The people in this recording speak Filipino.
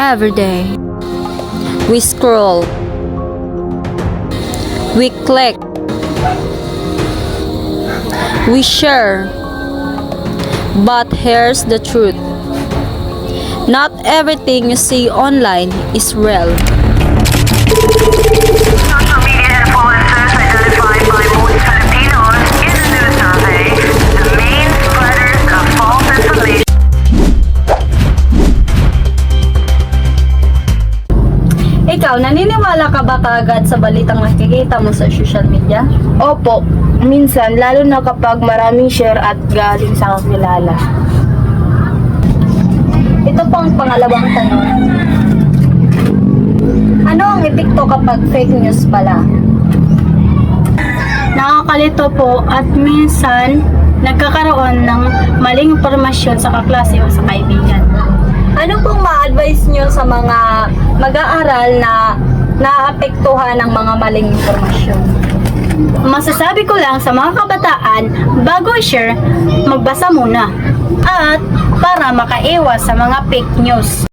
every day. We scroll. We click. We share. But here's the truth. Not everything you see online is real. Social media influencers identified by most Filipinos in the news survey, the main spreaders of false information. Ikaw, naniniwala ka ba kaagad sa balitang nakikita mo sa social media? Opo, minsan lalo na kapag maraming share at galing sa kakilala. Ito po ang pangalawang tanong. Ano ang epekto kapag fake news pala? Nakakalito po at minsan nagkakaroon ng maling impormasyon sa kaklase o sa kaibigan. Ano pong ma-advise nyo sa mga mag-aaral na naapektuhan ng mga maling impormasyon? Masasabi ko lang sa mga kabataan, bago i-share, magbasa muna. At para makaiwas sa mga fake news.